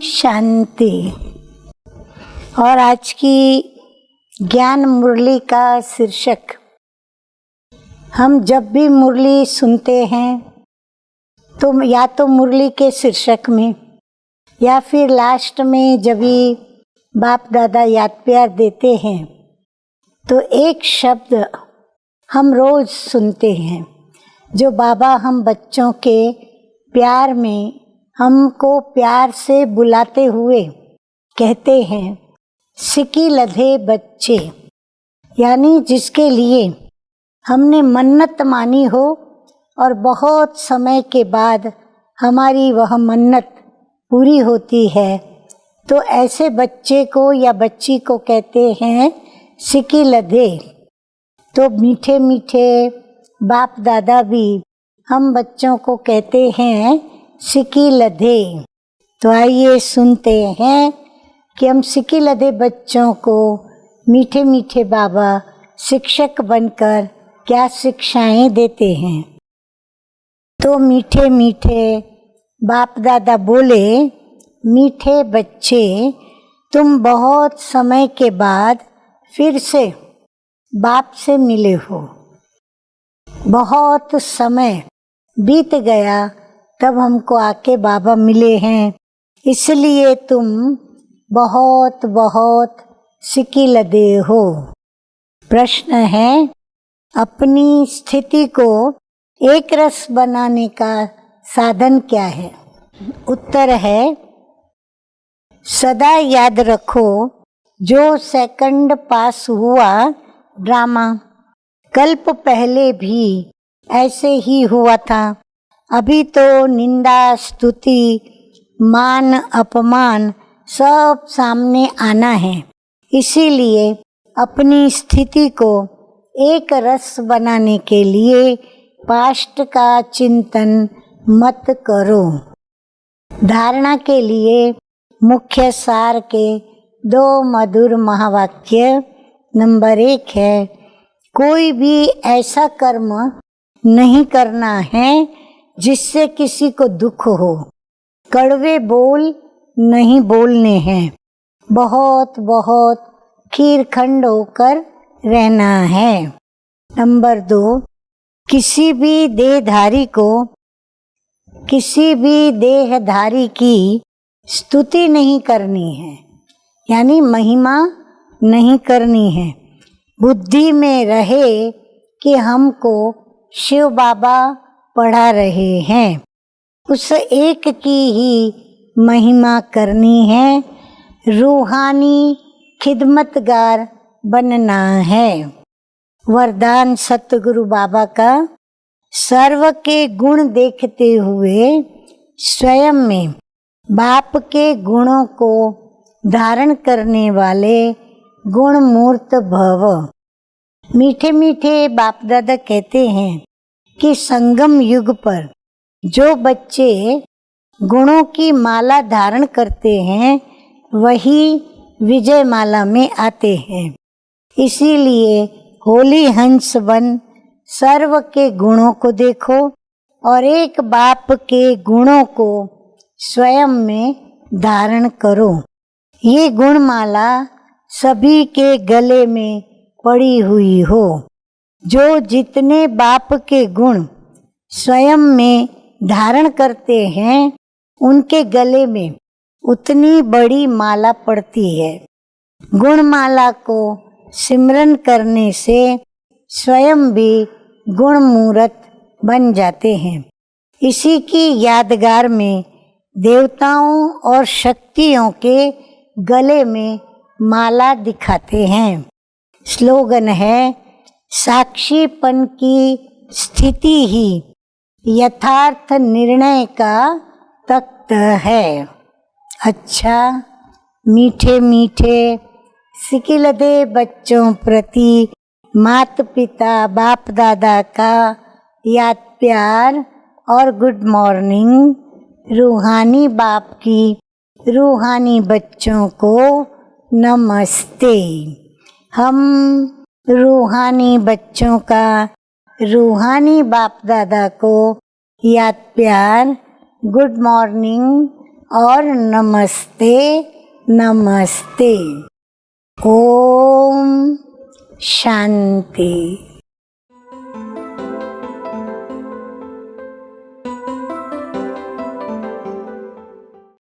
शांति। और आज की ज्ञान मुरली का शीर्षक, हम जब भी मुरली सुनते हैं तो या तो मुरली के शीर्षक में या फिर लास्ट में जब भी बाप दादा याद प्यार देते हैं तो एक शब्द हम रोज सुनते हैं जो बाबा हम बच्चों के प्यार में हमको प्यार से बुलाते हुए कहते हैं, सिकी लधे बच्चे, यानी जिसके लिए हमने मन्नत मानी हो और बहुत समय के बाद हमारी वह मन्नत पूरी होती है, तो ऐसे बच्चे को या बच्ची को कहते हैं सिकी लधे। तो मीठे मीठे बाप दादा भी हम बच्चों को कहते हैं सिकी लधे। तो आइए सुनते हैं कि हम सिकी लधे बच्चों को मीठे मीठे बाबा शिक्षक बनकर क्या शिक्षाएं देते हैं। तो मीठे मीठे बाप दादा बोले, मीठे बच्चे, तुम बहुत समय के बाद फिर से बाप से मिले हो। बहुत समय बीत गया तब हमको आके बाबा मिले हैं, इसलिए तुम बहुत बहुत सिकी लधे हो। प्रश्न है, अपनी स्थिति को एक रस बनाने का साधन क्या है? उत्तर है, सदा याद रखो जो सेकंड पास हुआ ड्रामा कल्प पहले भी ऐसे ही हुआ था। अभी तो निंदा स्तुति मान अपमान सब सामने आना है, इसीलिए अपनी स्थिति को एक रस बनाने के लिए पास्ट का चिंतन मत करो। धारणा के लिए मुख्य सार के 2 मधुर महावाक्य। नंबर 1 है, कोई भी ऐसा कर्म नहीं करना है जिससे किसी को दुख हो। कड़वे बोल नहीं बोलने हैं। बहुत बहुत खीरखंड होकर रहना है। नंबर 2, किसी भी देहधारी की स्तुति नहीं करनी है, यानी महिमा नहीं करनी है। बुद्धि में रहे कि हमको शिव बाबा पढ़ा रहे हैं, उस एक की ही महिमा करनी है। रूहानी खिदमतगार बनना है। वरदान सतगुरु बाबा का, सर्व के गुण देखते हुए स्वयं में बाप के गुणों को धारण करने वाले गुण मूर्त भव। मीठे मीठे बाप दादा कहते हैं कि संगम युग पर जो बच्चे गुणों की माला धारण करते हैं वही विजय माला में आते हैं। इसीलिए होली हंस बन सर्व के गुणों को देखो और एक बाप के गुणों को स्वयं में धारण करो। ये गुणमाला सभी के गले में पड़ी हुई हो। जो जितने बाप के गुण स्वयं में धारण करते हैं उनके गले में उतनी बड़ी माला पड़ती है। गुणमाला को सिमरन करने से स्वयं भी गुण मूर्त बन जाते हैं। इसी की यादगार में देवताओं और शक्तियों के गले में माला दिखाते हैं। स्लोगन है, साक्षीपन की स्थिति ही यथार्थ निर्णय का तख्त है। अच्छा, मीठे मीठे सिकी लधे बच्चों प्रति माता पिता बाप दादा का याद प्यार और गुड मॉर्निंग। रूहानी बाप की रूहानी बच्चों को नमस्ते। हम रूहानी बच्चों का रूहानी बाप दादा को याद प्यार, गुड मॉर्निंग और नमस्ते नमस्ते। ओम शांति।